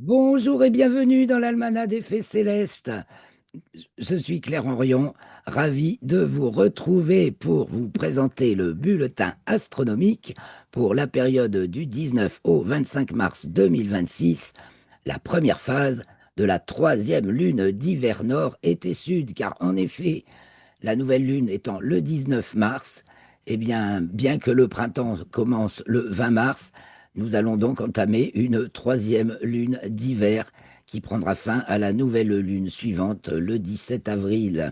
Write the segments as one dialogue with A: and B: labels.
A: Bonjour et bienvenue dans l'Almanach des Fées Célestes. Je suis Claire Henrion, ravi de vous retrouver pour vous présenter le bulletin astronomique pour la période du 19 au 25 mars 2026, la première phase de la troisième lune d'hiver nord été sud, car en effet, la nouvelle lune étant le 19 mars, eh bien que le printemps commence le 20 mars, nous allons donc entamer une troisième lune d'hiver qui prendra fin à la nouvelle lune suivante le 17 avril.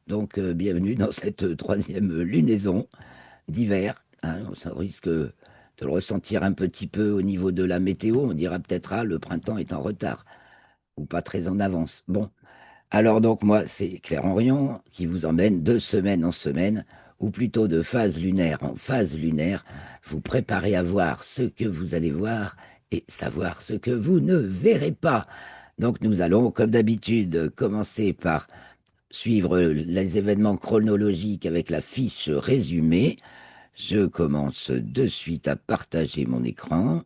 A: Donc, bienvenue dans cette troisième lunaison d'hiver, hein. Ça risque de le ressentir un petit peu au niveau de la météo. On dira peut-être, ah, le printemps est en retard ou pas très en avance. Bon, alors donc moi, c'est Claire Henrion qui vous emmène de semaine en semaine, ou plutôt de phase lunaire en phase lunaire, vous préparez à voir ce que vous allez voir et savoir ce que vous ne verrez pas. Donc nous allons, comme d'habitude, commencer par suivre les événements chronologiques avec la fiche résumée. Je commence de suite à partager mon écran.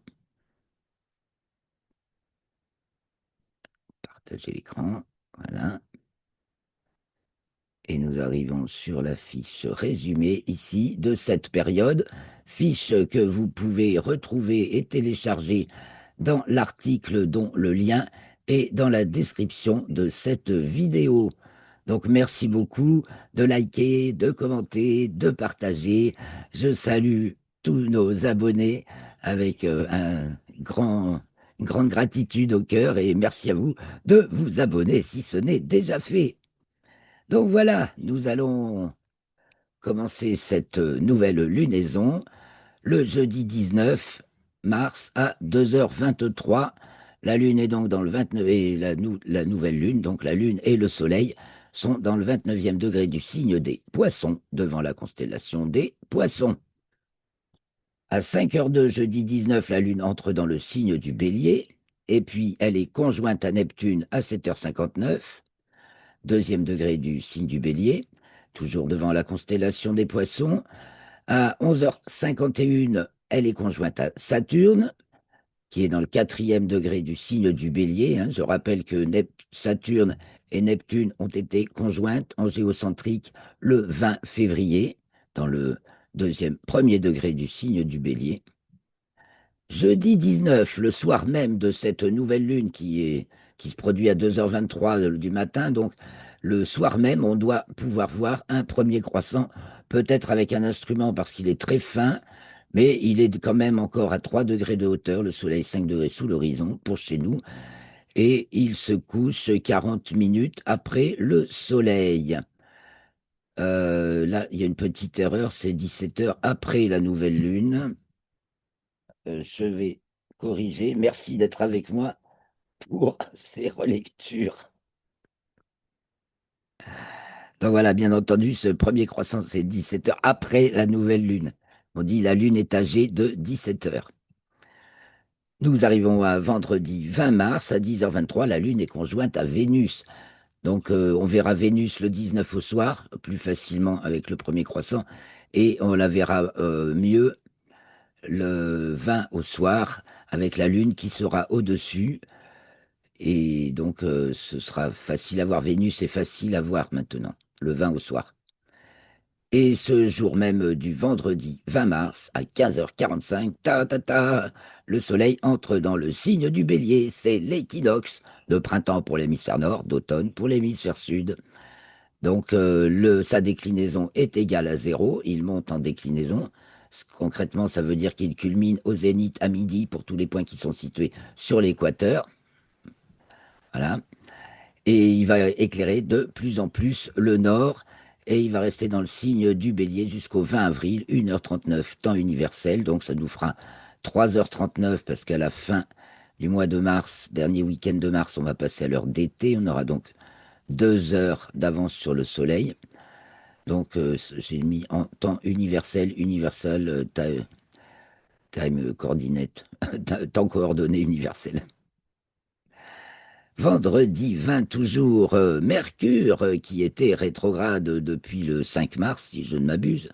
A: Partager l'écran, voilà. Et nous arrivons sur la fiche résumée ici de cette période, fiche que vous pouvez retrouver et télécharger dans l'article dont le lien est dans la description de cette vidéo. Donc merci beaucoup de liker, de commenter, de partager. Je salue tous nos abonnés avec une grande gratitude au cœur et merci à vous de vous abonner si ce n'est déjà fait. Donc voilà, nous allons commencer cette nouvelle lunaison le jeudi 19 mars à 2h23. La lune est donc dans le 29 et la nouvelle lune, donc la lune et le soleil, sont dans le 29e degré du signe des Poissons, devant la constellation des Poissons. À 5h02, jeudi 19, la lune entre dans le signe du Bélier, et puis elle est conjointe à Neptune à 7h59. Deuxième degré du signe du Bélier, toujours devant la constellation des Poissons. À 11h51, elle est conjointe à Saturne, qui est dans le quatrième degré du signe du Bélier, hein. Je rappelle que Saturne et Neptune ont été conjointes en géocentrique le 20 février, dans le premier degré du signe du Bélier. Jeudi 19, le soir même de cette nouvelle lune qui se produit à 2h23 du matin, donc le soir même, on doit pouvoir voir un premier croissant, peut-être avec un instrument parce qu'il est très fin, mais il est quand même encore à 3 degrés de hauteur, le soleil 5 degrés sous l'horizon pour chez nous, et il se couche 40 minutes après le soleil. Là, il y a une petite erreur, c'est 17 heures après la nouvelle lune. Je vais corriger. Merci d'être avec moi pour ces relectures. Donc voilà, bien entendu, ce premier croissant, c'est 17 heures après la nouvelle lune. On dit la lune est âgée de 17 heures. Nous arrivons à vendredi 20 mars à 10h23. La lune est conjointe à Vénus. Donc on verra Vénus le 19 au soir, plus facilement avec le premier croissant, et on la verra mieux le 20 au soir avec la lune qui sera au-dessus. Et donc, ce sera facile à voir. Vénus est facile à voir maintenant, le 20 au soir. Et ce jour même du vendredi 20 mars, à 15h45, le soleil entre dans le signe du bélier. C'est l'équinoxe de printemps pour l'hémisphère nord, d'automne pour l'hémisphère sud. Donc, sa déclinaison est égale à zéro. Il monte en déclinaison. Concrètement, ça veut dire qu'il culmine au zénith à midi pour tous les points qui sont situés sur l'équateur. Voilà. Et il va éclairer de plus en plus le nord, et il va rester dans le signe du bélier jusqu'au 20 avril, 1h39, temps universel, donc ça nous fera 3h39, parce qu'à la fin du mois de mars, dernier week-end de mars, on va passer à l'heure d'été, on aura donc 2 heures d'avance sur le soleil. Donc j'ai mis en temps universel, time coordinate, temps coordonné universel. Vendredi 20 toujours, Mercure, qui était rétrograde depuis le 5 mars, si je ne m'abuse,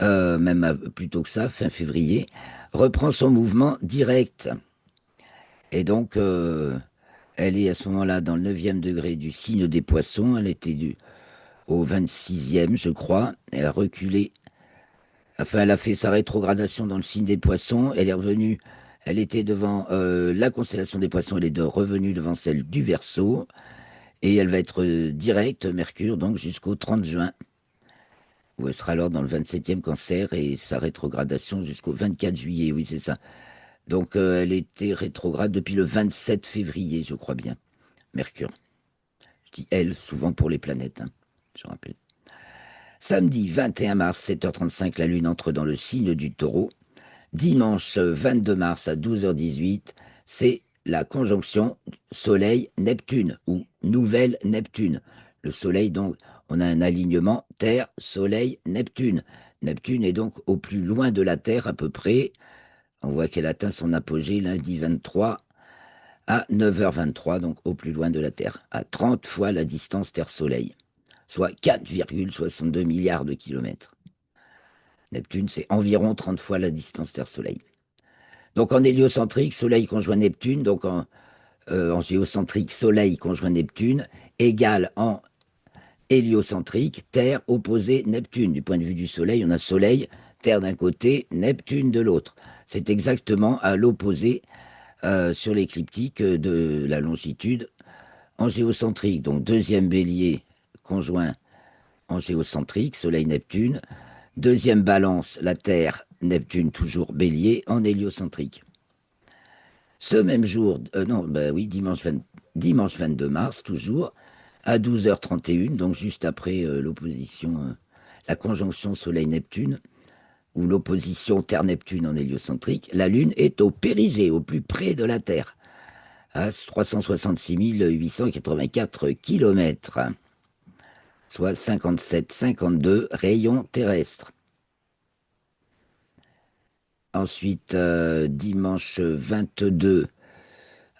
A: même plus tôt que ça, fin février, reprend son mouvement direct. Et donc, elle est à ce moment-là dans le 9e degré du signe des poissons. Elle était au 26e, je crois. Elle a reculé. Enfin, elle a fait sa rétrogradation dans le signe des poissons. Elle est revenue. Elle était devant la constellation des poissons. Elle est revenue devant celle du Verseau. Et elle va être directe, Mercure, donc jusqu'au 30 juin, où elle sera alors dans le 27e cancer et sa rétrogradation jusqu'au 24 juillet. Oui, c'est ça. Donc, elle était rétrograde depuis le 27 février, je crois bien, Mercure. Je dis elle, souvent pour les planètes, hein, je rappelle. Samedi 21 mars, 7h35, la Lune entre dans le signe du Taureau. Dimanche 22 mars à 12h18, c'est la conjonction Soleil-Neptune ou Nouvelle Neptune. Le Soleil, donc, on a un alignement Terre, Soleil, Neptune. Neptune est donc au plus loin de la Terre à peu près. On voit qu'elle atteint son apogée lundi 23 à 9h23, donc au plus loin de la Terre, à 30 fois la distance Terre-Soleil, soit 4,62 milliards de kilomètres. Neptune, c'est environ 30 fois la distance Terre-Soleil. Donc en héliocentrique, Soleil conjoint Neptune, donc en géocentrique, Soleil conjoint Neptune, égale en héliocentrique, Terre opposée Neptune. Du point de vue du Soleil, on a Soleil, Terre d'un côté, Neptune de l'autre. C'est exactement à l'opposé sur l'écliptique de la longitude en géocentrique. Donc deuxième bélier conjoint en géocentrique, Soleil-Neptune. Deuxième balance, la Terre, Neptune toujours bélier en héliocentrique. Ce même jour, non, bah oui, dimanche 22 mars, toujours, à 12h31, donc juste après l'opposition, la conjonction Soleil-Neptune, ou l'opposition Terre-Neptune en héliocentrique, la Lune est au périgée, au plus près de la Terre, à 366 884 km, soit 57,52 rayons terrestres. Ensuite, dimanche 22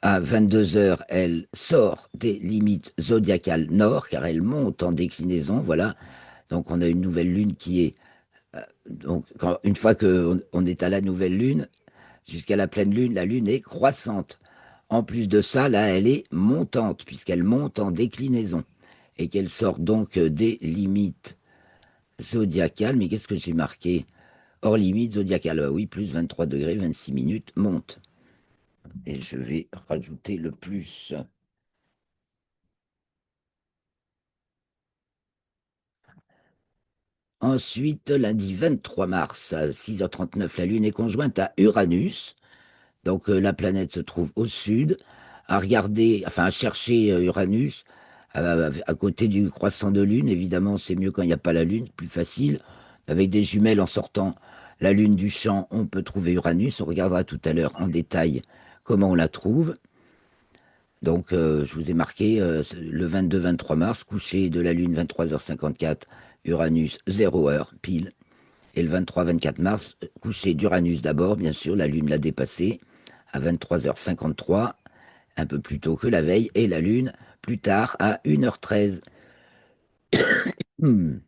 A: à 22 heures, elle sort des limites zodiacales nord, car elle monte en déclinaison. Voilà. Donc, on a une nouvelle lune qui est. Donc, une fois qu'on est à la nouvelle lune, jusqu'à la pleine lune, la lune est croissante. En plus de ça, là, elle est montante, puisqu'elle monte en déclinaison. Et qu'elle sort donc des limites zodiacales. Mais qu'est-ce que j'ai marqué? Hors limite zodiacale. Oui, plus 23 degrés, 26 minutes, monte. Et je vais rajouter le plus. Ensuite, lundi 23 mars à 6h39, la Lune est conjointe à Uranus. Donc la planète se trouve au sud. À regarder, enfin à chercher Uranus à côté du croissant de Lune. Évidemment, c'est mieux quand il n'y a pas la Lune, plus facile. Avec des jumelles en sortant la Lune du champ, on peut trouver Uranus. On regardera tout à l'heure en détail comment on la trouve. Donc, je vous ai marqué le 22-23 mars, coucher de la Lune 23h54, Uranus 0 heure, pile. Et le 23-24 mars, coucher d'Uranus d'abord, bien sûr, la Lune l'a dépassé à 23h53, un peu plus tôt que la veille, et la Lune plus tard à 1h13. Hmm.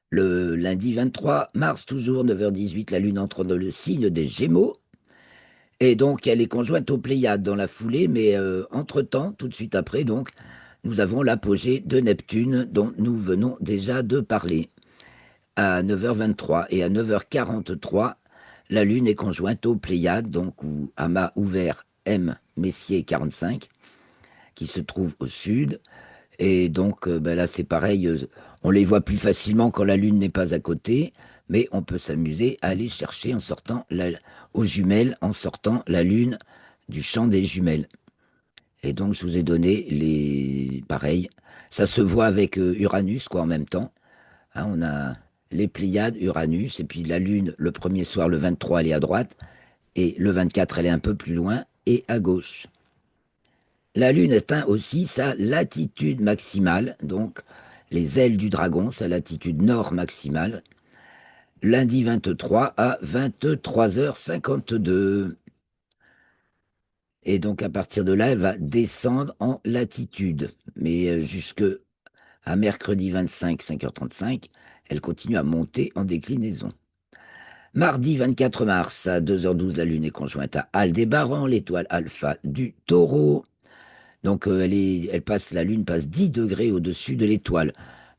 A: Le lundi 23 mars, toujours 9h18, la Lune entre dans le signe des Gémeaux. Et donc, elle est conjointe aux Pléiades dans la foulée, mais entre-temps, tout de suite après, donc, nous avons l'apogée de Neptune dont nous venons déjà de parler à 9h23 et à 9h43, la Lune est conjointe aux Pléiades, donc ou amas ouvert M Messier 45, qui se trouve au sud. Et donc ben là, c'est pareil, on les voit plus facilement quand la Lune n'est pas à côté, mais on peut s'amuser à aller chercher en sortant aux jumelles, en sortant la Lune du champ des jumelles. Et donc, je vous ai donné les... Pareil, ça se voit avec Uranus, quoi, en même temps. Hein, on a les Pléiades, Uranus, et puis la Lune, le premier soir, le 23, elle est à droite, et le 24, elle est un peu plus loin, et à gauche. La Lune atteint aussi sa latitude maximale, donc les ailes du dragon, sa latitude nord maximale, lundi 23 à 23h52. Et donc à partir de là, elle va descendre en latitude. Mais jusque à mercredi 25, 5h35, elle continue à monter en déclinaison. Mardi 24 mars à 2h12, la Lune est conjointe à Aldébaran, l'étoile alpha du Taureau. Donc la Lune passe 10 degrés au-dessus de l'étoile.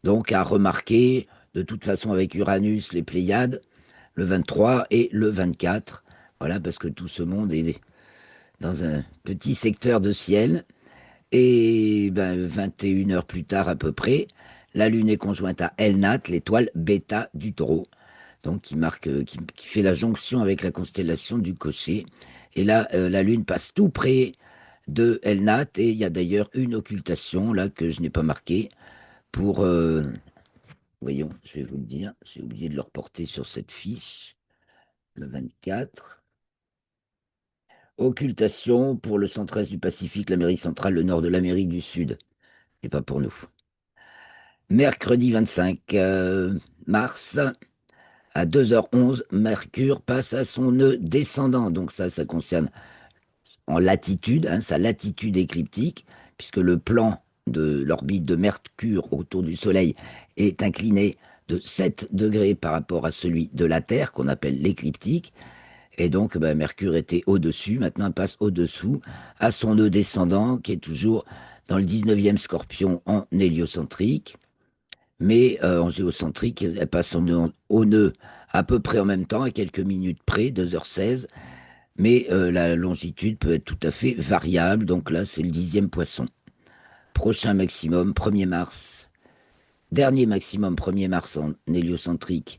A: Donc à remarquer, de toute façon avec Uranus, les Pléiades, le 23 et le 24. Voilà, parce que tout ce monde est dans un petit secteur de ciel. Et ben, 21 heures plus tard à peu près, la Lune est conjointe à Elnat, l'étoile bêta du Taureau, donc qui fait la jonction avec la constellation du Cocher. Et là, la Lune passe tout près de Elnat, et il y a d'ailleurs une occultation là que je n'ai pas marquée pour, voyons, je vais vous le dire, j'ai oublié de le reporter sur cette fiche, le 24. Occultation pour le centre-est du Pacifique, l'Amérique centrale, le nord de l'Amérique du Sud. C'est pas pour nous. Mercredi 25 mars, à 2h11, Mercure passe à son nœud descendant. Donc ça concerne en latitude, hein, sa latitude écliptique, puisque le plan de l'orbite de Mercure autour du Soleil est incliné de 7 degrés par rapport à celui de la Terre, qu'on appelle l'écliptique. Et donc, ben, Mercure était au-dessus, maintenant elle passe au-dessous, à son nœud descendant, qui est toujours dans le 19e Scorpion en héliocentrique. Mais en géocentrique, elle passe au nœud à peu près en même temps, à quelques minutes près, 2h16. Mais la longitude peut être tout à fait variable. Donc là, c'est le 10e poisson. Prochain maximum, 1er mars. Dernier maximum, 1er mars en héliocentrique.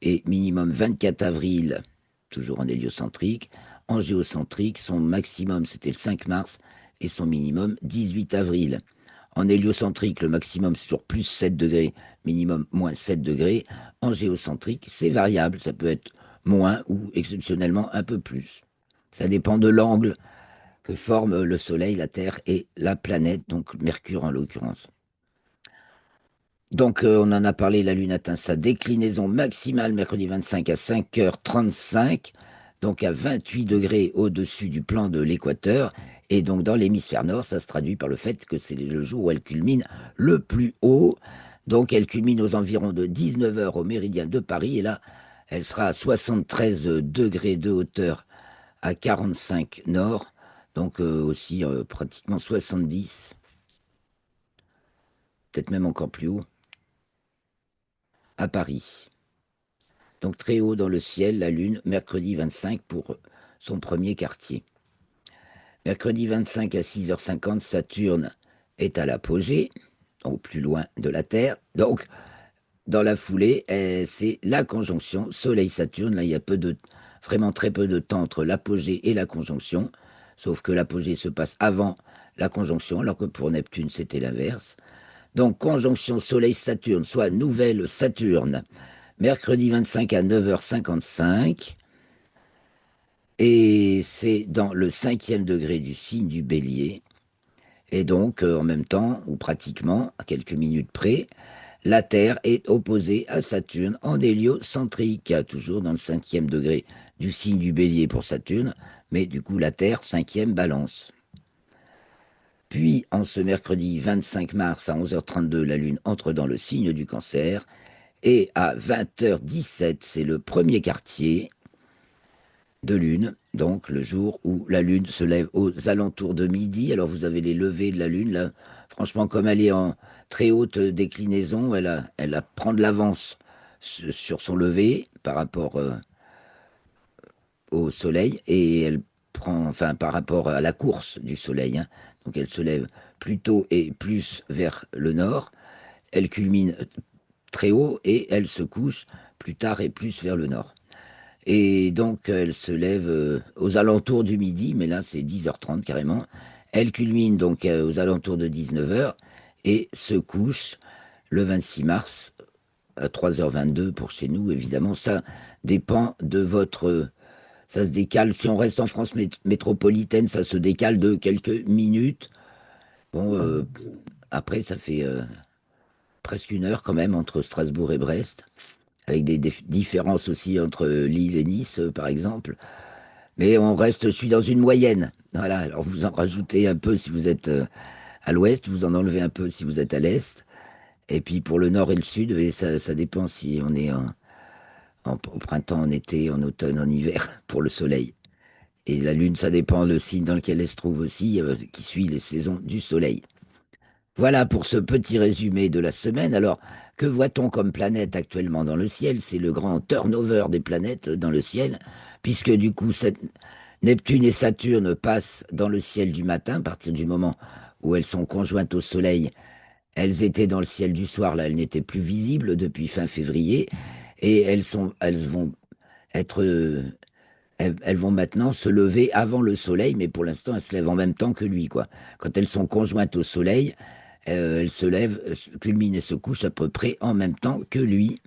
A: Et minimum 24 avril, toujours en héliocentrique. En géocentrique, son maximum, c'était le 5 mars. Et son minimum, 18 avril. En héliocentrique, le maximum, c'est toujours plus 7 degrés, minimum moins 7 degrés. En géocentrique, c'est variable, ça peut être moins ou exceptionnellement un peu plus. Ça dépend de l'angle que forment le Soleil, la Terre et la planète, donc Mercure en l'occurrence. Donc on en a parlé, la Lune atteint sa déclinaison maximale mercredi 25 à 5h35, donc à 28 degrés au-dessus du plan de l'équateur. Et donc dans l'hémisphère nord, ça se traduit par le fait que c'est le jour où elle culmine le plus haut. Donc elle culmine aux environs de 19 heures au méridien de Paris. Et là, elle sera à 73 degrés de hauteur à 45 nord. Donc aussi pratiquement 70, peut-être même encore plus haut, à Paris. Donc très haut dans le ciel, la Lune, mercredi 25 pour son premier quartier. Mercredi 25 à 6h50, Saturne est à l'apogée, au plus loin de la Terre. Donc, dans la foulée, c'est la conjonction Soleil-Saturne. Là, il y a vraiment très peu de temps entre l'apogée et la conjonction, sauf que l'apogée se passe avant la conjonction, alors que pour Neptune, c'était l'inverse. Donc, conjonction Soleil-Saturne, soit nouvelle Saturne, mercredi 25 à 9h55. Et c'est dans le 5e degré du signe du Bélier. Et donc, en même temps, ou pratiquement, à quelques minutes près, la Terre est opposée à Saturne en héliocentrique, toujours dans le 5e degré du signe du Bélier pour Saturne, mais du coup, la Terre, 5e balance. Puis, en ce mercredi 25 mars à 11h32, la Lune entre dans le signe du Cancer. Et à 20h17, c'est le premier quartier de lune, donc le jour où la lune se lève aux alentours de midi. Alors vous avez les levées de la lune, là, franchement, comme elle est en très haute déclinaison, elle a prend de l'avance sur son lever par rapport au soleil, et elle prend, enfin, par rapport à la course du soleil, hein. Donc elle se lève plus tôt et plus vers le nord, elle culmine très haut et elle se couche plus tard et plus vers le nord. Et donc, elle se lève aux alentours du midi, mais là, c'est 10h30 carrément. Elle culmine donc aux alentours de 19h et se couche le 26 mars à 3h22 pour chez nous. Évidemment, ça dépend de votre... Ça se décale, si on reste en France métropolitaine, ça se décale de quelques minutes. Bon, après, ça fait presque une heure quand même entre Strasbourg et Brest, avec des différences aussi entre Lille et Nice, par exemple. Mais on reste, je suis dans une moyenne. Voilà, alors vous en rajoutez un peu si vous êtes à l'ouest, vous en enlevez un peu si vous êtes à l'est. Et puis pour le nord et le sud, mais ça dépend si on est au printemps, en été, en automne, en hiver, pour le soleil. Et la Lune, ça dépend le signe dans lequel elle se trouve aussi, qui suit les saisons du soleil. Voilà pour ce petit résumé de la semaine. Alors, que voit-on comme planète actuellement dans le ciel? C'est le grand turnover des planètes dans le ciel, puisque du coup, Neptune et Saturne passent dans le ciel du matin, à partir du moment où elles sont conjointes au Soleil. Elles étaient dans le ciel du soir, là, elles n'étaient plus visibles depuis fin février, et elles vont être, elles vont maintenant se lever avant le Soleil, mais pour l'instant, elles se lèvent en même temps que lui, quoi. Quand elles sont conjointes au Soleil, elles se lèvent, culminent et se couchent à peu près en même temps que lui.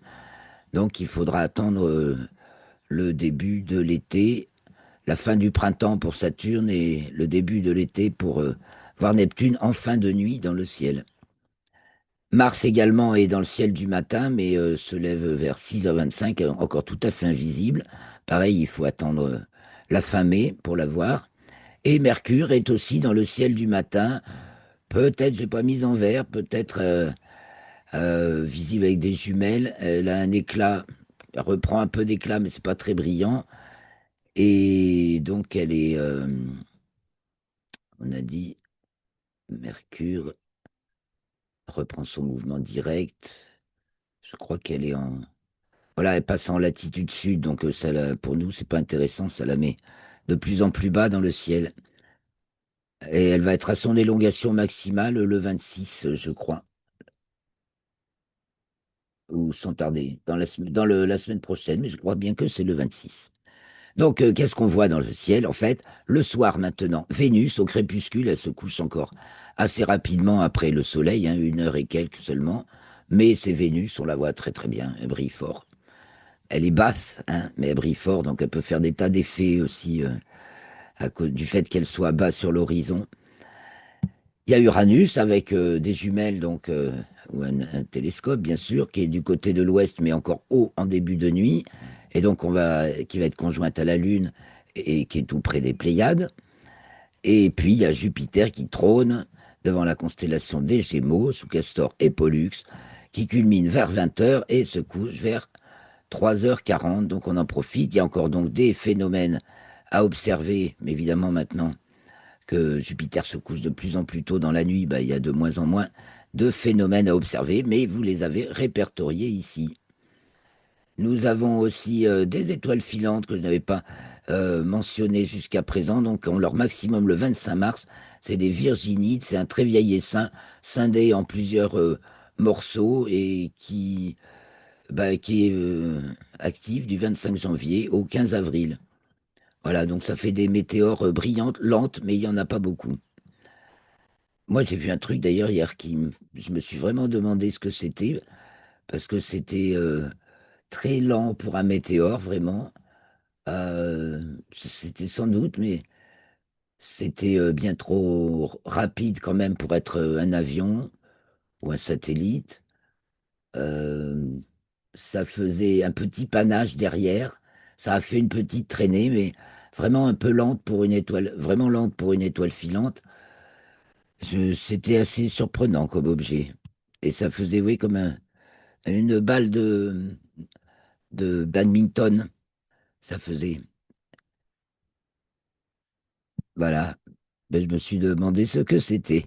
A: Donc, il faudra attendre le début de l'été, la fin du printemps pour Saturne et le début de l'été pour voir Neptune en fin de nuit dans le ciel. Mars également est dans le ciel du matin, mais se lève vers 6h25, encore tout à fait invisible. Pareil, il faut attendre la fin mai pour la voir. Et Mercure est aussi dans le ciel du matin. Peut-être, j'ai pas mis en vert, peut-être visible avec des jumelles. Elle a un éclat, elle reprend un peu d'éclat, mais c'est pas très brillant. Et donc, on a dit, Mercure reprend son mouvement direct. Je crois qu'elle est en, voilà, elle passe en latitude sud, donc pour nous, c'est pas intéressant, ça la met de plus en plus bas dans le ciel. Et elle va être à son élongation maximale le 26, je crois, ou sans tarder, la semaine prochaine, mais je crois bien que c'est le 26. Donc, qu'est-ce qu'on voit dans le ciel? En fait, le soir maintenant, Vénus, au crépuscule, elle se couche encore assez rapidement après le soleil, hein, 1 heure et quelques seulement, mais c'est Vénus, on la voit très très bien, elle brille fort. Elle est basse, hein, mais elle brille fort, donc elle peut faire des tas d'effets aussi à cause du fait qu'elle soit basse sur l'horizon. Il y a Uranus avec des jumelles, donc ou un télescope bien sûr, qui est du côté de l'ouest, mais encore haut en début de nuit, et donc qui va être conjointe à la Lune et qui est tout près des Pléiades. Et puis il y a Jupiter qui trône devant la constellation des Gémeaux, sous Castor et Pollux, qui culmine vers 20h et se couche vers 3h40. Donc on en profite. Il y a encore donc des phénomènes à observer, mais évidemment maintenant que Jupiter se couche de plus en plus tôt dans la nuit, bah, il y a de moins en moins de phénomènes à observer, mais vous les avez répertoriés ici. Nous avons aussi des étoiles filantes que je n'avais pas mentionnées jusqu'à présent, donc ont leur maximum le 25 mars. C'est des Virginides, c'est un très vieil essaim, scindé en plusieurs morceaux et qui est actif du 25 janvier au 15 avril. Voilà, donc ça fait des météores brillantes, lentes, mais il n'y en a pas beaucoup. Moi, j'ai vu un truc d'ailleurs hier je me suis vraiment demandé ce que c'était, parce que c'était très lent pour un météore, vraiment. C'était sans doute, mais c'était bien trop rapide quand même pour être un avion ou un satellite. Euh, Ça faisait un petit panache derrière, ça a fait une petite traînée, mais vraiment un peu lente pour une étoile, vraiment lente pour une étoile filante. C'était assez surprenant comme objet. Et ça faisait, oui, comme une balle de badminton. Ça faisait. Voilà. Ben, je me suis demandé ce que c'était.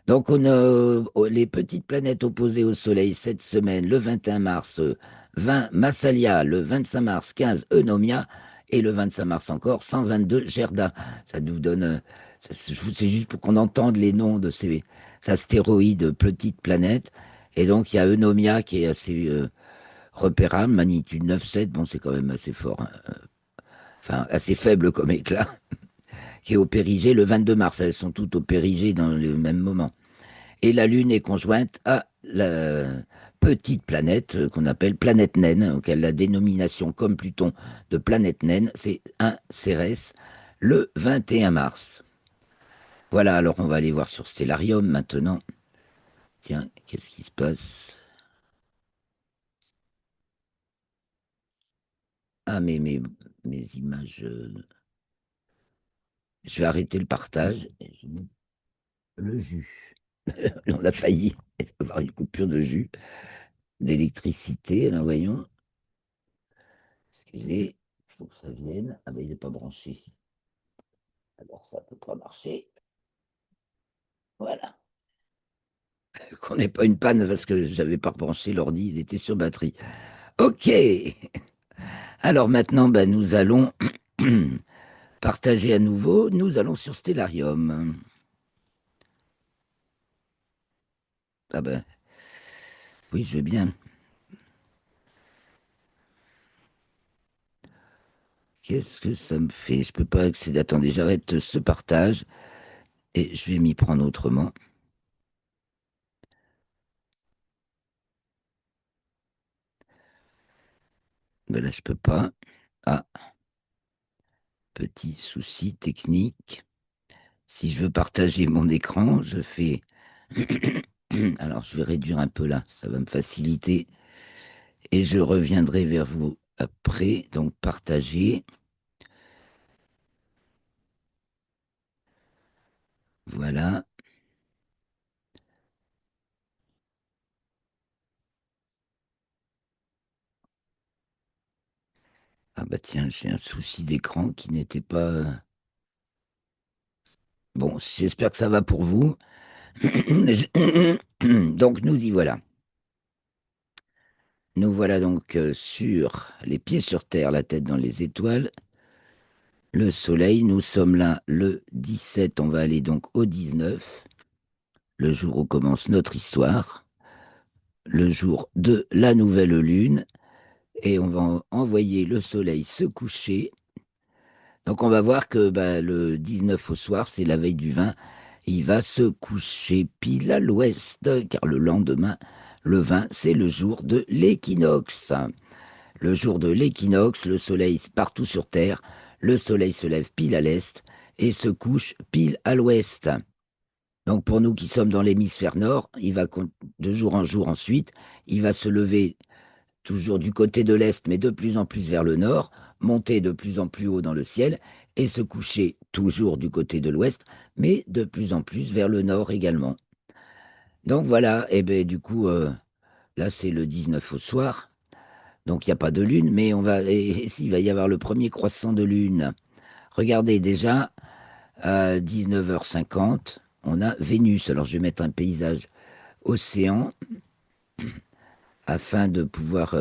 A: Donc, on a les petites planètes opposées au Soleil cette semaine, le 21 mars, 20 Massalia, le 25 mars, 15 Eunomia, et le 25 mars encore, 122 Gerda. Ça nous donne, c'est juste pour qu'on entende les noms de ces astéroïdes, petites planètes. Et donc, il y a Eunomia qui est assez repérable, magnitude 9,7, bon, c'est quand même assez fort, hein. Enfin, assez faible comme éclat, qui est au périgée le 22 mars. Elles sont toutes au périgée dans le même moment. Et la Lune est conjointe à la petite planète qu'on appelle planète naine, donc elle a la dénomination comme Pluton de planète naine, c'est 1 Cérès, le 21 mars. Voilà, alors on va aller voir sur Stellarium maintenant. Tiens, qu'est-ce qui se passe? Ah, mes images. Je vais arrêter le partage. Et je mets le jus. On a failli avoir une coupure de jus, d'électricité, là, voyons. Excusez, il faut que ça vienne. Ah ben il n'est pas branché. Alors ça ne peut pas marcher. Voilà. Qu'on n'ait pas une panne parce que j'avais pas branché l'ordi, il était sur batterie. Ok. Alors maintenant, ben, nous allons partager à nouveau. Nous allons sur Stellarium. Ah ben oui, je veux bien. Qu'est-ce que ça me fait? Je peux pas accéder. Attendez, j'arrête ce partage et je vais m'y prendre autrement. Ben là, je peux pas. Ah, petit souci technique. Si je veux partager mon écran, je fais. Alors, je vais réduire un peu là, ça va me faciliter. Et je reviendrai vers vous après. Donc, partager. Voilà. Ah bah tiens, j'ai un souci d'écran qui n'était pas. Bon, j'espère que ça va pour vous. Donc, nous y voilà. Nous voilà donc sur les pieds sur terre, la tête dans les étoiles. Le soleil, nous sommes là le 17, on va aller donc au 19, le jour où commence notre histoire, le jour de la nouvelle lune, et on va envoyer le soleil se coucher. Donc on va voir que bah, le 19 au soir, c'est la veille du 20, il va se coucher pile à l'ouest, car le lendemain, le 20, c'est le jour de l'équinoxe. Le jour de l'équinoxe, le soleil partout sur Terre, le soleil se lève pile à l'est et se couche pile à l'ouest. Donc pour nous qui sommes dans l'hémisphère nord, de jour en jour ensuite, il va se lever toujours du côté de l'est, mais de plus en plus vers le nord, monter de plus en plus haut dans le ciel et se coucher toujours du côté de l'ouest, mais de plus en plus vers le nord également. Donc voilà, et ben du coup, là c'est le 19 au soir. Donc il n'y a pas de lune, mais et s'il va y avoir le premier croissant de lune. Regardez déjà, à 19h50, on a Vénus. Alors je vais mettre un paysage océan afin de pouvoir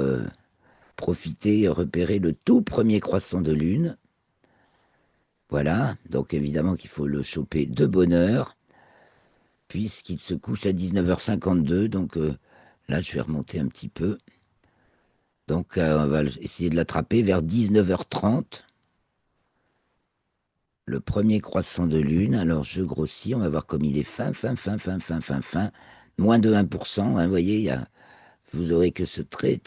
A: profiter et repérer le tout premier croissant de lune. Voilà, donc évidemment qu'il faut le choper de bonne heure, puisqu'il se couche à 19h52. Donc là, je vais remonter un petit peu. Donc on va essayer de l'attraper vers 19h30. Le premier croissant de lune, alors je grossis, on va voir comme il est fin, moins de 1%, hein, vous voyez, vous aurez que ce très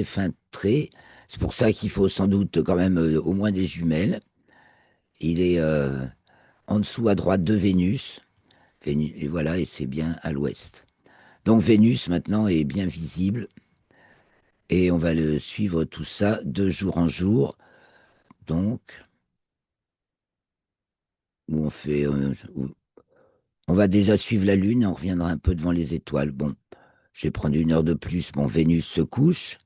A: fin trait. C'est pour ça qu'il faut sans doute quand même au moins des jumelles. Il est en dessous à droite de Vénus, et voilà, et c'est bien à l'ouest. Donc Vénus maintenant est bien visible, et on va le suivre tout ça de jour en jour, donc, où on fait... on va déjà suivre la Lune et on reviendra un peu devant les étoiles. Bon, je vais prendre une heure de plus. Bon, Vénus se couche.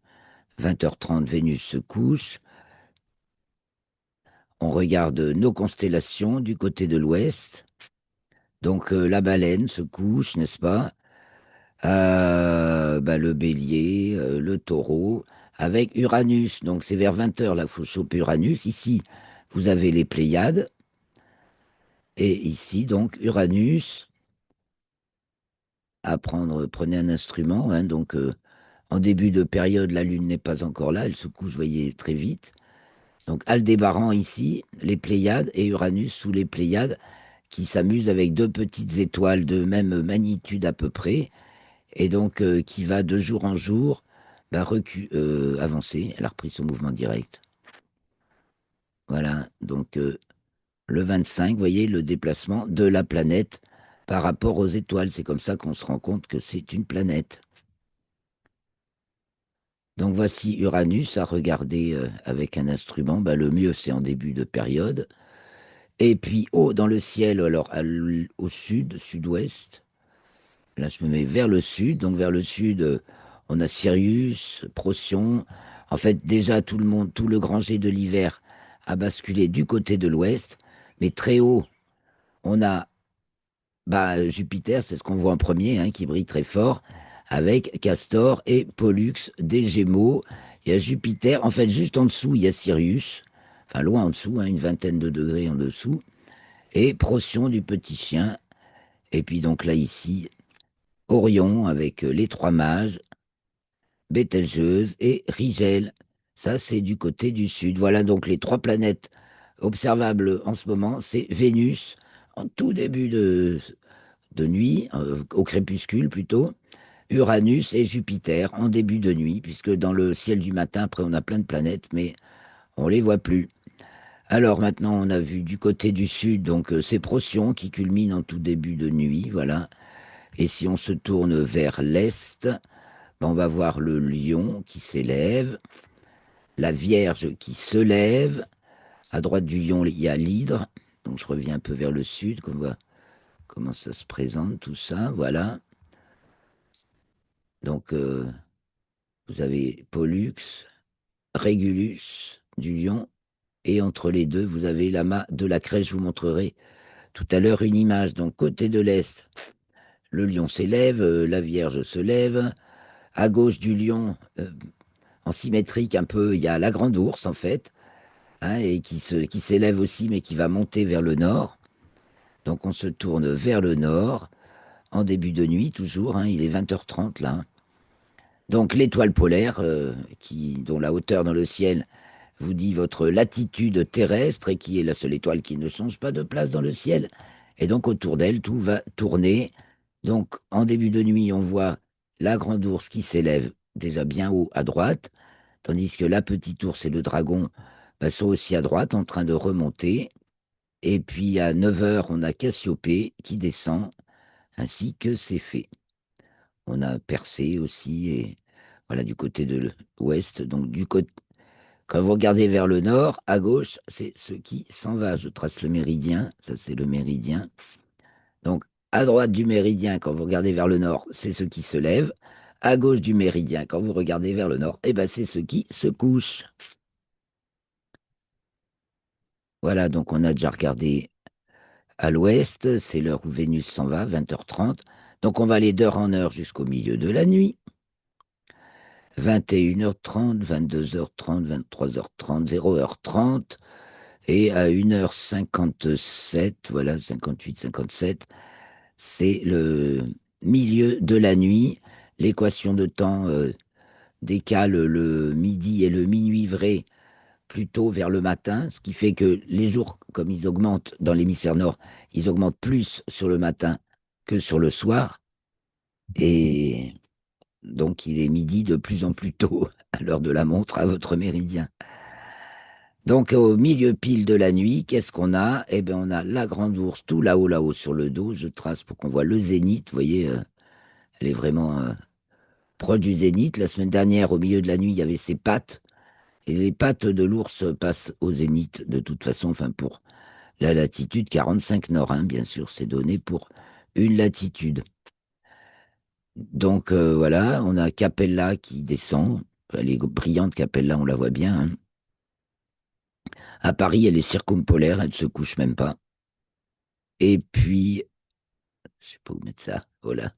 A: 20h30, Vénus se couche. On regarde nos constellations du côté de l'ouest. Donc, la baleine se couche, n'est-ce pas? Bah, le bélier, le taureau, avec Uranus. Donc, c'est vers 20h, là, il faut choper Uranus. Ici, vous avez les Pléiades. Et ici, donc, Uranus, à prendre, prenez un instrument, hein, donc en début de période, la Lune n'est pas encore là, elle se couche, vous voyez, très vite. Donc Aldébaran ici, les Pléiades, et Uranus sous les Pléiades, qui s'amusent avec deux petites étoiles de même magnitude à peu près, et donc qui va de jour en jour bah, avancer. Elle a repris son mouvement direct. Voilà, donc le 25, vous voyez, le déplacement de la planète par rapport aux étoiles. C'est comme ça qu'on se rend compte que c'est une planète. Donc voici Uranus à regarder avec un instrument. Bah, le mieux, c'est en début de période. Et puis haut dans le ciel, alors au sud, sud-ouest. Là, je me mets vers le sud. Donc vers le sud, on a Sirius, Procyon. En fait, déjà, tout le monde, tout le grand jet de l'hiver a basculé du côté de l'ouest, mais très haut, on a Jupiter, c'est ce qu'on voit en premier, hein, qui brille très fort, avec Castor et Pollux, des Gémeaux. Il y a Jupiter, en fait, juste en dessous, il y a Sirius, enfin loin en dessous, hein, une vingtaine de degrés en dessous, et Procyon du petit chien. Et puis donc là, ici, Orion avec les trois mages, Bételgeuse et Rigel. Ça, c'est du côté du sud. Voilà donc les trois planètes observables en ce moment. C'est Vénus en tout début de nuit, au crépuscule plutôt, Uranus et Jupiter en début de nuit, puisque dans le ciel du matin, après, on a plein de planètes, mais on les voit plus. Alors maintenant, on a vu du côté du sud, donc c'est Procyon qui culmine en tout début de nuit, voilà. Et si on se tourne vers l'est, on va voir le lion qui s'élève, la Vierge qui se lève. À droite du lion, il y a l'hydre. Donc je reviens un peu vers le sud, qu'on voit comment ça se présente, tout ça, voilà. Donc vous avez Pollux, Régulus du lion, et entre les deux, vous avez l'amas de la crèche. Je vous montrerai tout à l'heure une image. Donc côté de l'est, le lion s'élève, la Vierge se lève. À gauche du lion, en symétrique un peu, il y a la grande ours en fait, hein, et qui s'élève aussi, mais qui va monter vers le nord. Donc on se tourne vers le nord, en début de nuit toujours, hein, il est 20h30 là. Donc l'étoile polaire, dont la hauteur dans le ciel vous dit votre latitude terrestre et qui est la seule étoile qui ne change pas de place dans le ciel. Et donc autour d'elle, tout va tourner. Donc en début de nuit, on voit la grande ours qui s'élève déjà bien haut à droite, tandis que la petite ours et le dragon sont aussi à droite en train de remonter. Et puis à 9h, on a Cassiopée qui descend, ainsi que Céphée. On a Persée aussi, et voilà du côté de l'ouest. Donc du côté, quand vous regardez vers le nord, à gauche, c'est ce qui s'en va. Je trace le méridien, ça c'est le méridien. Donc à droite du méridien, quand vous regardez vers le nord, c'est ce qui se lève. À gauche du méridien, quand vous regardez vers le nord, c'est ce qui se couche. Voilà, donc on a déjà regardé à l'ouest, c'est l'heure où Vénus s'en va, 20h30. Donc on va aller d'heure en heure jusqu'au milieu de la nuit. 21h30, 22h30, 23h30, 0h30. Et à 1h57, voilà, 58, 57, c'est le milieu de la nuit. L'équation de temps décale le midi et le minuit vrai plutôt vers le matin, ce qui fait que les jours, comme ils augmentent dans l'hémisphère nord, ils augmentent plus sur le matin que sur le soir. Et donc il est midi de plus en plus tôt à l'heure de la montre à votre méridien. Donc au milieu pile de la nuit, qu'est-ce qu'on a? Eh bien on a la grande ours tout là-haut, là-haut sur le dos. Je trace pour qu'on voit le zénith. Vous voyez, elle est vraiment proche du zénith. La semaine dernière, au milieu de la nuit, il y avait ses pattes. Et les pattes de l'ours passent au zénith de toute façon, enfin pour la latitude 45 nord, hein, bien sûr, c'est donné pour une latitude. Donc voilà, on a Capella qui descend. Elle est brillante, Capella, on la voit bien, hein. À Paris, elle est circumpolaire, elle ne se couche même pas. Et puis, je sais pas où mettre ça. Voilà.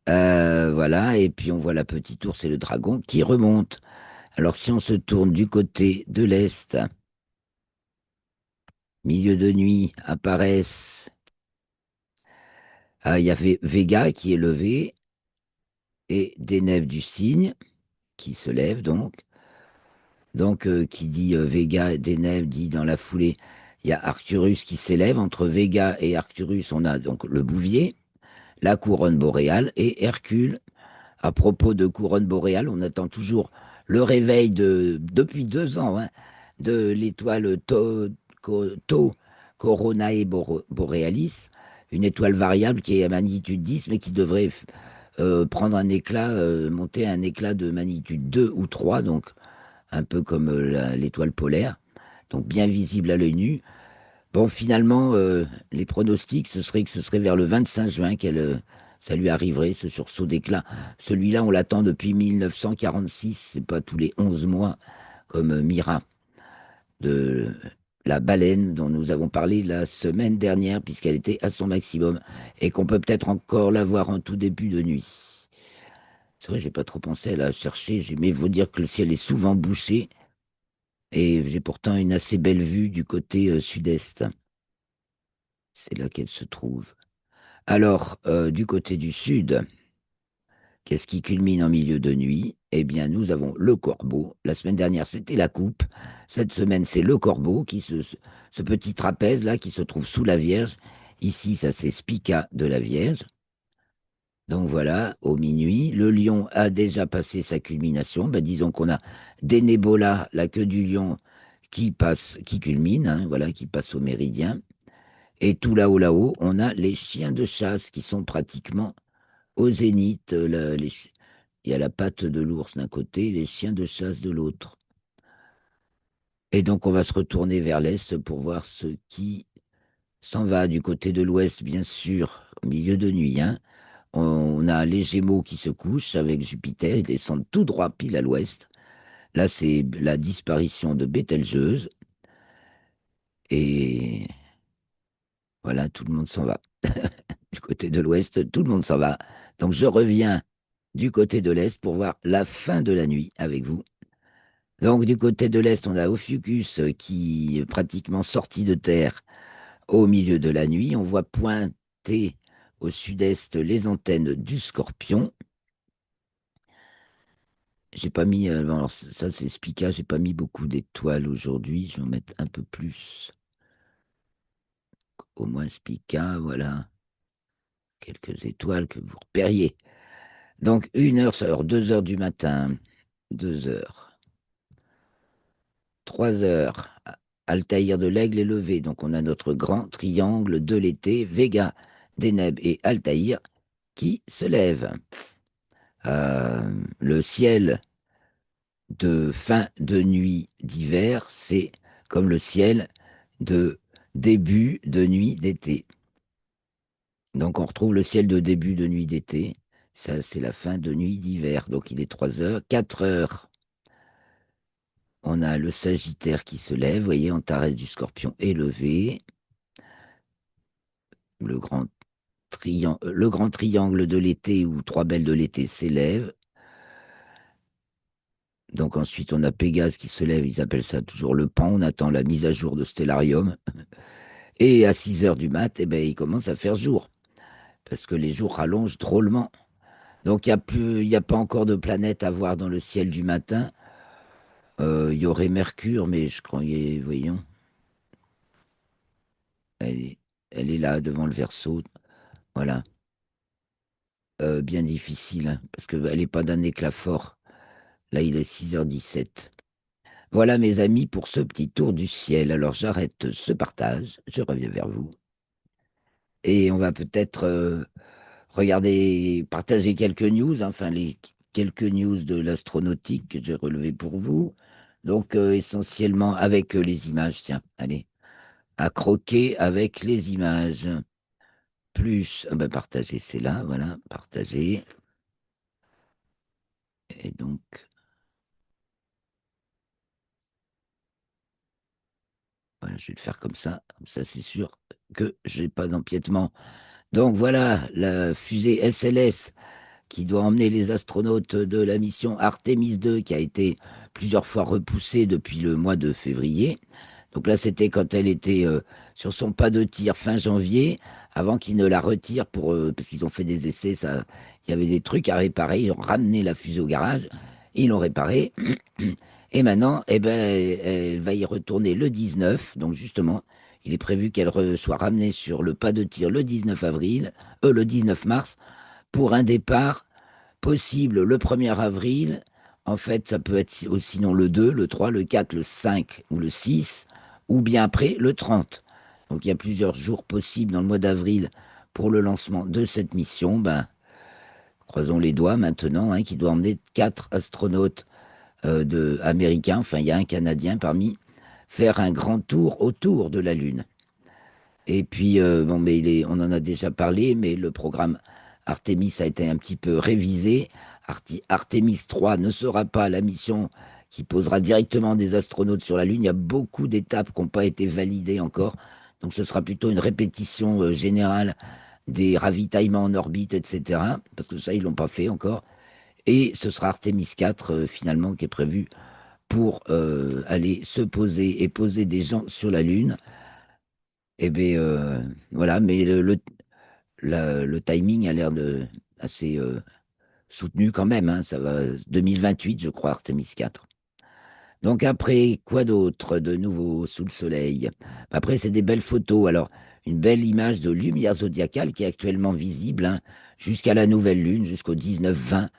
A: Voilà. Et puis on voit la petite ours et le dragon qui remontent. Alors si on se tourne du côté de l'est, milieu de nuit, apparaissent. Il y avait Vega qui est levé et des nefs du cygne qui se lèvent donc. Donc qui dit Vega et des nefs dit dans la foulée, il y a Arcturus qui s'élève. Entre Vega et Arcturus, on a donc le Bouvier, la couronne boréale et Hercule. À propos de couronne boréale, on attend toujours le réveil depuis 2 ans, hein, de l'étoile Tau Coronae Borealis, une étoile variable qui est à magnitude 10, mais qui devrait prendre un éclat, monter à un éclat de magnitude 2 ou 3, donc un peu comme l'étoile polaire, donc bien visible à l'œil nu. Bon, finalement, les pronostics, ce serait que ce serait vers le 25 juin qu'elle ça lui arriverait, ce sursaut d'éclat. Celui-là, on l'attend depuis 1946, c'est pas tous les 11 mois, comme Mira, de la baleine dont nous avons parlé la semaine dernière, puisqu'elle était à son maximum, et qu'on peut peut-être encore la voir en tout début de nuit. C'est vrai, j'ai pas trop pensé à la chercher, mais il faut dire que le ciel est souvent bouché, et j'ai pourtant une assez belle vue du côté sud-est. C'est là qu'elle se trouve. Alors, du côté du sud, qu'est-ce qui culmine en milieu de nuit? Eh bien, nous avons le Corbeau. La semaine dernière, c'était la Coupe. Cette semaine, c'est le Corbeau, ce petit trapèze-là qui se trouve sous la Vierge. Ici, ça c'est Spica de la Vierge. Donc voilà, au minuit, le Lion a déjà passé sa culmination. Ben, disons qu'on a des nébolas, la queue du Lion qui passe, qui culmine, hein, voilà, qui passe au méridien. Et tout là-haut, on a les chiens de chasse qui sont pratiquement au zénith. Il y a la patte de l'ours d'un côté, les chiens de chasse de l'autre. Et donc, on va se retourner vers l'est pour voir ce qui s'en va du côté de l'ouest, bien sûr, au milieu de nuit, hein. On a les Gémeaux qui se couchent avec Jupiter, ils descendent tout droit pile à l'ouest. Là, c'est la disparition de Bételgeuse. Et voilà, tout le monde s'en va. Du côté de l'ouest, tout le monde s'en va. Donc, je reviens du côté de l'est pour voir la fin de la nuit avec vous. Donc, du côté de l'Est, on a Ophiuchus qui est pratiquement sorti de terre au milieu de la nuit. On voit pointer au sud-est les antennes du Scorpion. J'ai pas mis, bon, alors ça c'est Spica, j'ai pas mis beaucoup d'étoiles aujourd'hui. Je vais en mettre un peu plus. Au moins Spica, voilà. Quelques étoiles que vous repériez. Donc, 1 heure, 2 heures du matin, 2 heures. 3 heures, Altaïr de l'Aigle est levé. Donc on a notre grand triangle de l'été, Vega, Deneb et Altaïr, qui se lèvent. Le ciel de fin de nuit d'hiver, c'est comme le ciel de début de nuit d'été. Donc on retrouve le ciel de début de nuit d'été. Ça, c'est la fin de nuit d'hiver. Donc il est 3 heures. 4 heures, on a le Sagittaire qui se lève. Vous voyez, Antares du Scorpion est levé. Le grand le grand triangle de l'été ou trois belles de l'été s'élève. Donc ensuite, on a Pégase qui se lève, ils appellent ça toujours le pan. On attend la mise à jour de Stellarium. Et à 6 heures du mat, eh ben, il commence à faire jour. Parce que les jours rallongent drôlement. Donc il y a pas encore de planète à voir dans le ciel du matin. Il y aurait Mercure, mais je croyais, voyons, elle est, elle est là devant le Verseau. Voilà. Bien difficile, hein, parce qu'elle n'est pas d'un éclat fort. Là, il est 6h17. Voilà mes amis pour ce petit tour du ciel. Alors j'arrête ce partage, je reviens vers vous et on va peut-être regarder, partager quelques news, enfin les quelques news de l'astronautique que j'ai relevées pour vous. Donc essentiellement avec les images, tiens, allez, à croquer avec les images. Plus, ben, partager, c'est là, voilà, partager. Et donc, voilà, je vais le faire comme ça c'est sûr que j'ai pas d'empiètement. Donc voilà, la fusée SLS qui doit emmener les astronautes de la mission Artemis 2 qui a été plusieurs fois repoussée depuis le mois de février. Donc là, c'était quand elle était sur son pas de tir fin janvier, avant qu'ils ne la retirent parce qu'ils ont fait des essais, ça, il y avait des trucs à réparer, ils ont ramené la fusée au garage, ils l'ont réparée, et maintenant, eh ben, elle va y retourner le 19, donc justement, il est prévu qu'elle soit ramenée sur le pas de tir le 19 avril, le 19 mars, pour un départ possible le 1er avril. En fait, ça peut être sinon le 2, le 3, le 4, le 5 ou le 6, ou bien après le 30. Donc il y a plusieurs jours possibles dans le mois d'avril pour le lancement de cette mission. Ben, croisons les doigts maintenant, hein, qui doit emmener 4 astronautes américains, enfin il y a un Canadien parmi, faire un grand tour autour de la Lune. Et puis, bon, mais on en a déjà parlé, mais le programme Artemis a été un petit peu révisé. Artemis 3 ne sera pas la mission qui posera directement des astronautes sur la Lune. Il y a beaucoup d'étapes qui n'ont pas été validées encore. Donc ce sera plutôt une répétition générale des ravitaillements en orbite, etc. Parce que ça, ils l'ont pas fait encore. Et ce sera Artemis 4, finalement, qui est prévu pour aller se poser et poser des gens sur la Lune. Et bien, voilà, mais le timing a l'air de assez soutenu quand même, hein. Ça va 2028, je crois, Artemis 4. Donc après, quoi d'autre de nouveau sous le soleil? Après, c'est des belles photos. Alors, une belle image de lumière zodiacale qui est actuellement visible, hein, jusqu'à la nouvelle lune, jusqu'au 19-20.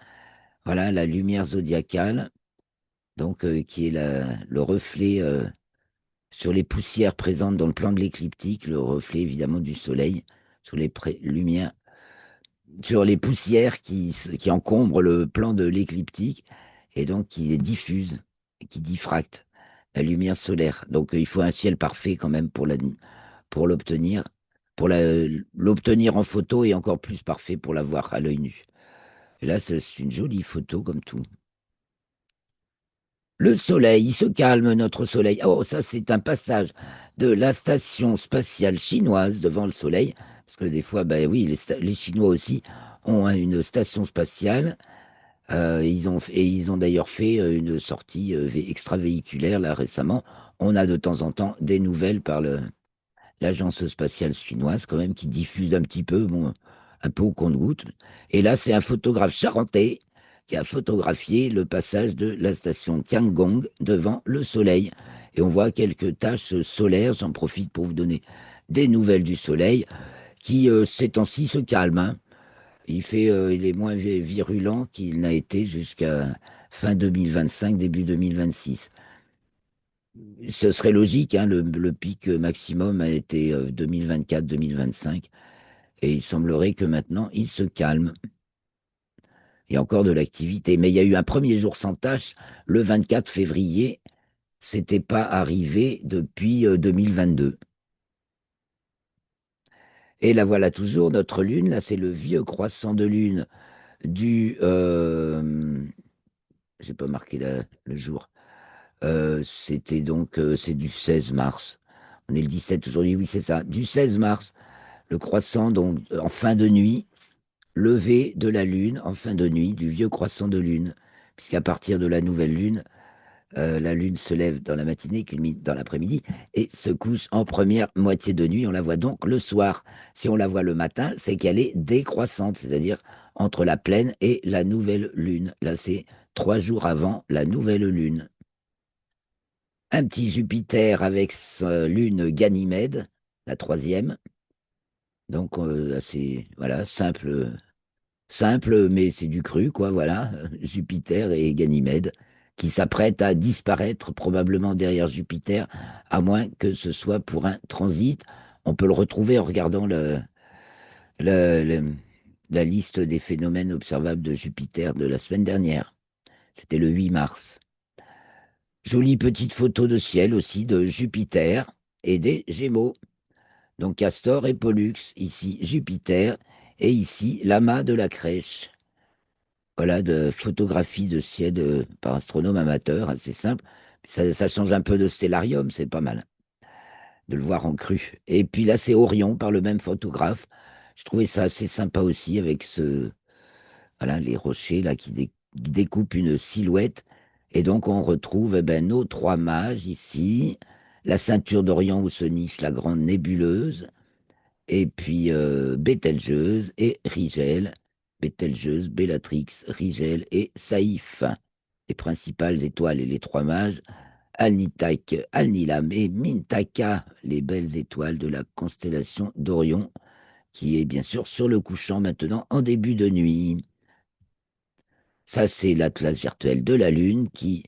A: Voilà, la lumière zodiacale, donc qui est le reflet sur les poussières présentes dans le plan de l'écliptique, le reflet évidemment du soleil sur les lumières, sur les poussières qui encombrent le plan de l'écliptique et donc qui les diffusent, qui diffractent la lumière solaire. Donc il faut un ciel parfait quand même pour l'obtenir, l'obtenir en photo et encore plus parfait pour la voir à l'œil nu. Et là, c'est une jolie photo comme tout. Le soleil, il se calme, notre soleil. Oh, ça, c'est un passage de la station spatiale chinoise devant le soleil. Parce que des fois, ben oui, les Chinois aussi ont hein, une station spatiale. Ils ont d'ailleurs fait une sortie extravéhiculaire là récemment. On a de temps en temps des nouvelles par l'agence spatiale chinoise, quand même, qui diffuse un petit peu, bon, un peu au compte-gouttes. Et là, c'est un photographe charentais qui a photographié le passage de la station Tiangong devant le soleil. Et on voit quelques taches solaires. J'en profite pour vous donner des nouvelles du soleil, qui ces temps-ci se calme, hein. Il est moins virulent qu'il n'a été jusqu'à fin 2025, début 2026. Ce serait logique, hein, le pic maximum a été 2024-2025, et il semblerait que maintenant il se calme. Il y a encore de l'activité, mais il y a eu un premier jour sans tâche le 24 février. C'était pas arrivé depuis 2022. Et là voilà toujours notre lune. Là, c'est le vieux croissant de lune du. J'ai pas marqué le jour. C'était donc c'est du 16 mars. On est le 17 aujourd'hui, oui, c'est ça. Du 16 mars. Le croissant, donc, en fin de nuit, lever de la lune en fin de nuit, du vieux croissant de lune, puisqu'à partir de la nouvelle lune, la lune se lève dans la matinée, culmine dans l'après-midi, et se couche en première moitié de nuit. On la voit donc le soir. Si on la voit le matin, c'est qu'elle est décroissante, c'est-à-dire entre la pleine et la nouvelle lune. Là, c'est 3 jours avant la nouvelle lune. Un petit Jupiter avec sa lune Ganymède, la troisième. Donc, assez, voilà, simple, mais c'est du cru, quoi, voilà. Jupiter et Ganymède, qui s'apprêtent à disparaître probablement derrière Jupiter, à moins que ce soit pour un transit. On peut le retrouver en regardant le- le- la liste des phénomènes observables de Jupiter de la semaine dernière. C'était le 8 mars. Jolie petite photo de ciel aussi de Jupiter et des Gémeaux. Donc Castor et Pollux, ici Jupiter, et ici l'amas de la crèche. Voilà, de photographie de ciel par astronome amateur, assez simple. Ça change un peu de stellarium, c'est pas mal de le voir en cru. Et puis là, c'est Orion par le même photographe. Je trouvais ça assez sympa aussi avec voilà, les rochers là qui découpent une silhouette. Et donc on retrouve eh ben, nos trois mages ici, la ceinture d'Orion où se niche la grande nébuleuse, et puis Bételgeuse et Rigel. Bételgeuse, Bellatrix, Rigel et Saïf. Les principales étoiles et les trois mages, Alnitak, Alnilam et Mintaka, les belles étoiles de la constellation d'Orion, qui est bien sûr sur le couchant maintenant en début de nuit. Ça, c'est l'atlas virtuel de la Lune qui,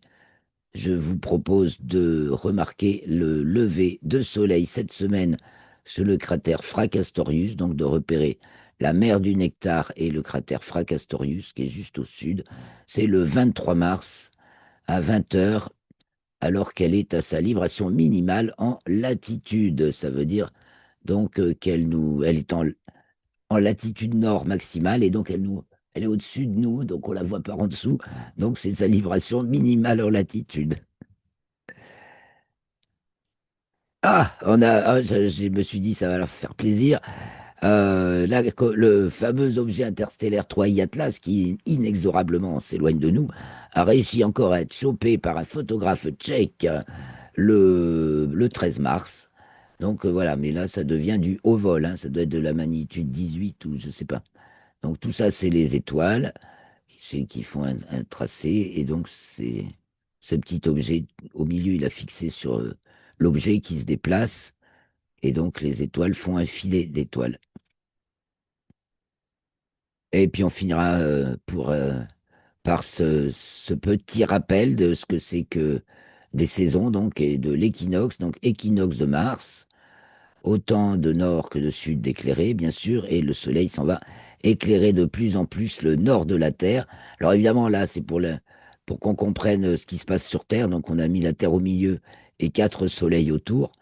A: je vous propose de remarquer le lever de soleil cette semaine sur le cratère Fracastorius, donc de repérer la mer du Nectar et le cratère Fracastorius qui est juste au sud. C'est le 23 mars à 20 heures, alors qu'elle est à sa libration minimale en latitude. Ça veut dire donc elle est en latitude nord maximale, et donc elle est au-dessus de nous, donc on la voit par en dessous. Donc c'est sa libration minimale en latitude. Je me suis dit, ça va leur faire plaisir. Là, le fameux objet interstellaire 3I Atlas, qui inexorablement s'éloigne de nous, a réussi encore à être chopé par un photographe tchèque le 13 mars. Donc voilà, mais là, ça devient du haut vol, hein, ça doit être de la magnitude 18 ou je sais pas. Donc tout ça, c'est les étoiles qui font un tracé, et donc c'est ce petit objet au milieu, il a fixé sur l'objet qui se déplace, et donc les étoiles font un filet d'étoiles. Et puis on finira par ce petit rappel de ce que c'est que des saisons, donc, et de l'équinoxe, donc équinoxe de Mars, autant de nord que de sud d'éclairer, bien sûr, et le soleil s'en va éclairer de plus en plus le nord de la Terre. Alors évidemment, là, c'est pour qu'on comprenne ce qui se passe sur Terre, donc on a mis la Terre au milieu et quatre soleils autour.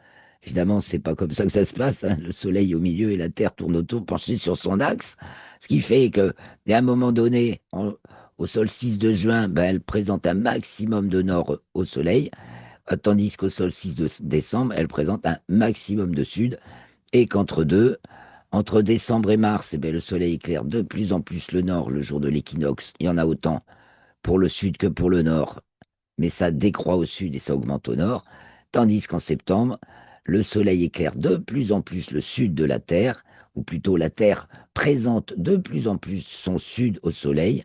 A: Évidemment, c'est pas comme ça que ça se passe, hein. Le soleil au milieu et la Terre tournent autour, penchée sur son axe, ce qui fait que, à un moment donné, au solstice de juin, ben, elle présente un maximum de nord au soleil, tandis qu'au solstice de décembre, elle présente un maximum de sud, et qu'entre deux, entre décembre et mars, eh bien, le soleil éclaire de plus en plus le nord le jour de l'équinoxe. Il y en a autant pour le sud que pour le nord, mais ça décroît au sud et ça augmente au nord, tandis qu'en septembre, le soleil éclaire de plus en plus le sud de la Terre, ou plutôt la Terre présente de plus en plus son sud au soleil.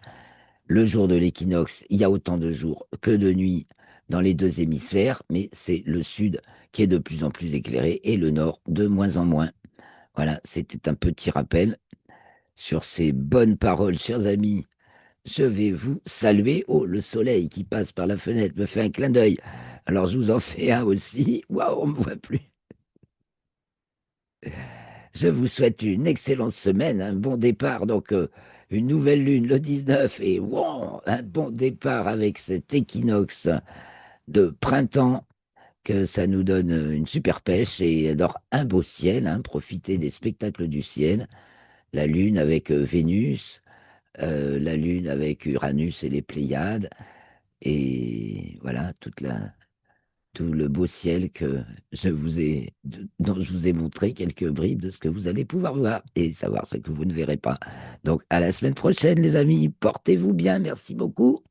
A: Le jour de l'équinoxe, il y a autant de jours que de nuits dans les deux hémisphères, mais c'est le sud qui est de plus en plus éclairé et le nord de moins en moins. Voilà, c'était un petit rappel. Sur ces bonnes paroles, chers amis, je vais vous saluer. Oh, le soleil qui passe par la fenêtre me fait un clin d'œil. Alors je vous en fais un aussi. Waouh, on ne me voit plus. Je vous souhaite une excellente semaine, un bon départ. Donc, une nouvelle lune le 19, et wow, un bon départ avec cet équinoxe de printemps, que ça nous donne une super pêche, et alors un beau ciel, hein, profiter des spectacles du ciel. La lune avec Vénus, la lune avec Uranus et les Pléiades, et voilà, tout le beau ciel dont je vous ai montré quelques bribes de ce que vous allez pouvoir voir et savoir ce que vous ne verrez pas. Donc, à la semaine prochaine, les amis. Portez-vous bien. Merci beaucoup.